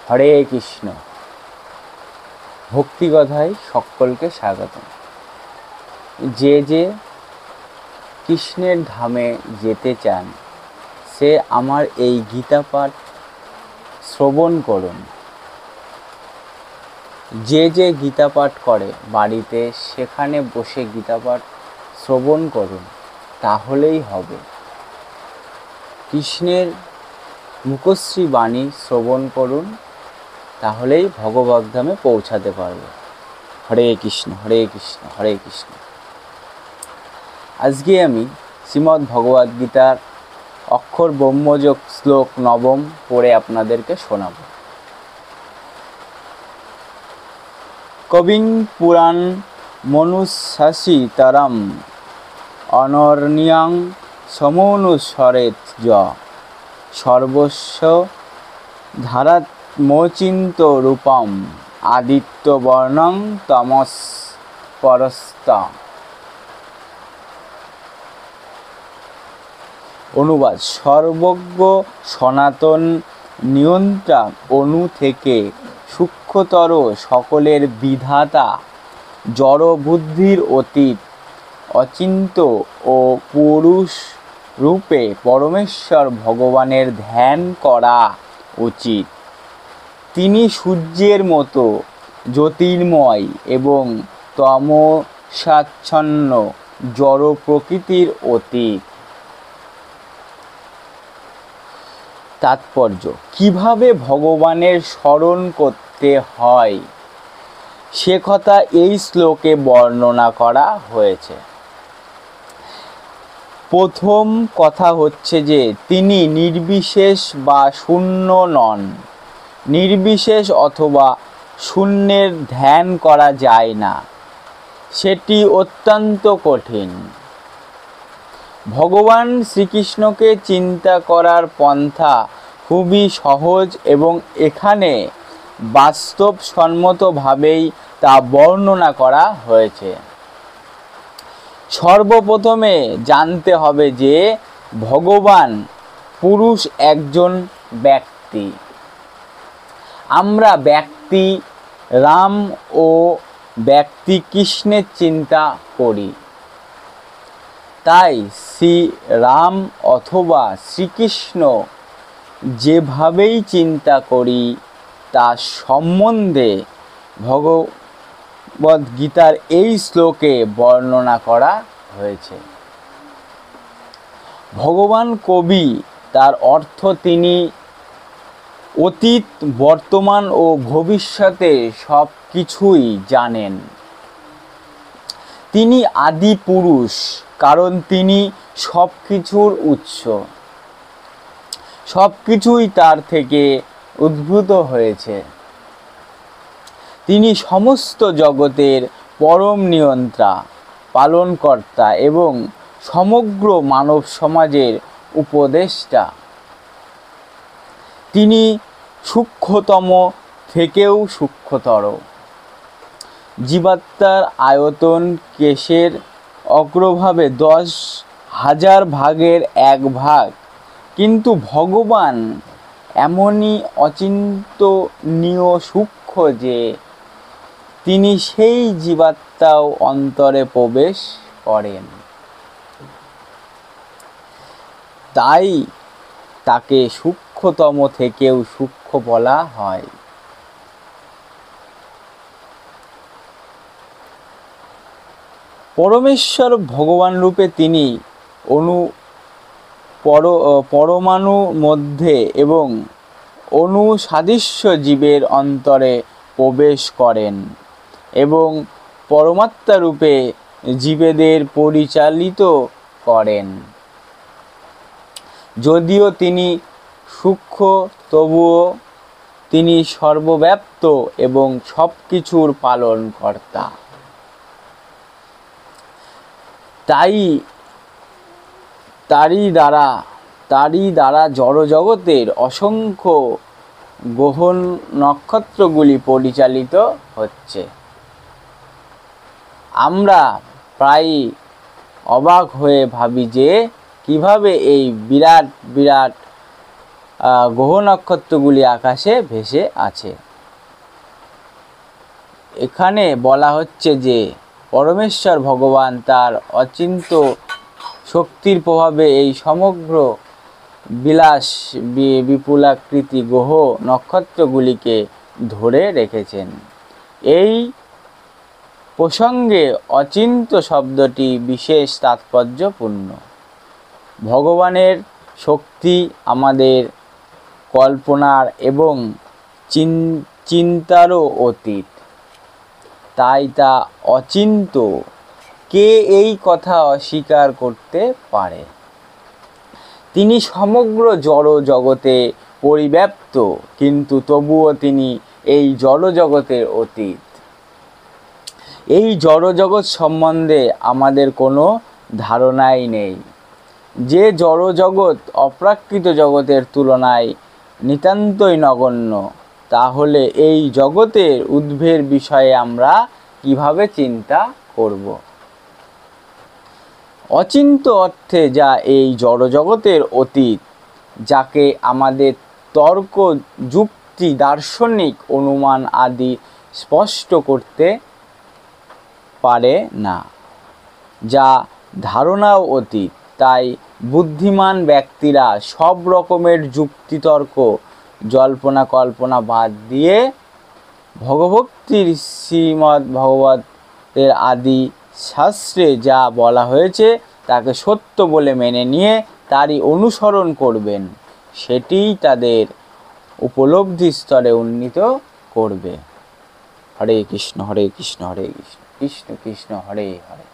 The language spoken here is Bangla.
হরে কৃষ্ণ। ভক্তিকথায় সকলকে স্বাগত। যে যে কৃষ্ণের ধামে যেতে চান সে আমার এই গীতা পাঠ শ্রবণ করুন। যে যে গীতা পাঠ করে বাড়িতে সেখানে বসে গীতা পাঠ শ্রবণ করুন, তাহলেই হবে। কৃষ্ণের মুখশ্রী বাণী শ্রবণ করুন, তাহলেই ভগবদ্ধামে পৌঁছাতে পারবে। হরে কৃষ্ণ, হরে কৃষ্ণ, হরে কৃষ্ণ। আজকে আমি শ্রীমদ্ ভগবদ্ গীতার অক্ষর ব্রহ্মযোগ শ্লোক 9 পড়ে আপনাদেরকে শোনাব। কবিং পুরাণ মনুশাসিতরম অনর্নিয়াং সমনুসরেত য সর্বস্ব ধারাত্মচিন্ত রূপম আদিত্যবর্ণং তমস পরস্তা। অনুবাদ: সর্বজ্ঞ সনাতন নিয়ন্ত্রা অণু থেকে সূক্ষ্মতর সকলের বিধাতা, জড় বুদ্ধির অতীত অচিন্ত ও পুরুষ রূপে পরমেশ্বর ভগবানের ধ্যান করা উচিত। তিনি সূর্যের মতো জ্যোতির্ময় এবং তমসাচ্ছন্ন জড় প্রকৃতির অতীত। তাৎপর্য: কিভাবে ভগবানের স্মরণ করতে হয় সে কথা এই শ্লোকে বর্ণনা করা হয়েছে। প্রথম কথা হচ্ছে যে তিনি নির্বিশেষ বা শূন্য নন। নির্বিশেষ অথবা শূন্যের ধ্যান করা যায় না, সেটি অত্যন্ত কঠিন। ভগবান শ্রীকৃষ্ণকে চিন্তা করার পন্থা খুবই সহজ এবং এখানে বাস্তবসম্মতভাবেই তা বর্ণনা করা হয়েছে। সর্বপ্রথমে জানতে হবে যে ভগবান পুরুষ একজন ব্যক্তি। আমরা ব্যক্তি রাম ও ব্যক্তি কৃষ্ণের চিন্তা করি, তাই শ্রী রাম অথবা শ্রীকৃষ্ণ যেভাবেই চিন্তা করি তা সম্বন্ধে ভগবদ্গীতার এই শ্লোকে বর্ণনা করা হয়েছে। ভগবান কবি, তার অর্থ তিনি অতীত, বর্তমান ও ভবিষ্যতে সব কিছুই জানেন। তিনি আদি পুরুষ, কারণ তিনি সব কিছুর উৎস। সব কিছুই তার থেকে উদ্ভূত হয়েছে। তিনি সমস্ত জগতের পরম নিয়ন্ত্রা, পালনকর্তা এবং সমগ্র মানব সমাজের উপদেষ্টা। তিনি সূক্ষ্মতম থেকেও সূক্ষ্মতর। জীবাত্মার আয়তন কেশের অগ্রভাগে 10,000 ভাগের 1 ভাগ, কিন্তু ভগবান এমনই অচিন্তনীয় সূক্ষ্ম যে তিনি সেই জীবাত্মাও অন্তরে প্রবেশ করেন। তাই তাকে সূক্ষ্মতম থেকেও সূক্ষ্ম বলা হয়। পরমেশ্বর ভগবান রূপে তিনি পরমাণু মধ্যে এবং অণু সাদৃশ্য জীবের অন্তরে প্রবেশ করেন এবং পরমাত্মা রূপে জীবেদের পরিচালিত করেন। যদিও তিনি সূক্ষ্ম, তবুও তিনি সর্বব্যাপ্ত এবং সব কিছুর পালনকর্তা। তাই তারই দ্বারা জড়জগতের অসংখ্য গ্রহ নক্ষত্রগুলি পরিচালিত হচ্ছে। আমরা প্রায়ই অবাক হয়ে ভাবি যে কিভাবে এই বিরাট বিরাট গ্রহ নক্ষত্রগুলি আকাশে ভেসে আছে। এখানে বলা হচ্ছে যে পরমেশ্বর ভগবান তার অচিন্ত শক্তির প্রভাবে এই সমগ্র বিলাস বিপুলাকৃতি গ্রহ নক্ষত্রগুলিকে ধরে রেখেছেন। এই প্রসঙ্গে অচিন্ত শব্দটি বিশেষ তাৎপর্যপূর্ণ। ভগবানের শক্তি আমাদের কল্পনার এবং চিন্তারও অতীত, তাই তা অচিন্ত। কে এই কথা অস্বীকার করতে পারে? তিনি সমগ্র জড় জগতে পরিব্যাপ্ত, কিন্তু তবুও তিনি এই জড় জগতের অতীত। এই জড় জগৎ সম্বন্ধে আমাদের কোনো ধারণাই নেই। যে জড় জগৎ অপ্রাকৃত জগতের তুলনায় নিতান্তই নগণ্য, তাহলে এই জগতের উদ্ভবের বিষয়ে আমরা কিভাবে চিন্তা করব? অচিন্ত অর্থে যা এই জড়জগতের অতীত, যাকে আমাদের তর্ক, যুক্তি, দার্শনিক অনুমান আদি স্পষ্ট করতে পারে না, যা ধারণাও অতীত। তাই বুদ্ধিমান ব্যক্তিরা সব রকমের যুক্তিতর্ক, জল্পনা কল্পনা বাদ দিয়ে ভগবক্তির শ্রীমদ্ ভাগবতের আদি শাস্ত্রে যা বলা হয়েছে তাকে সত্য বলে মেনে নিয়ে তারই অনুসরণ করবেন। সেটিই তাদের উপলব্ধি স্তরে উন্নীত করবে। হরে কৃষ্ণ হরে কৃষ্ণ হরে কৃষ্ণ কৃষ্ণ কৃষ্ণ হরে হরে।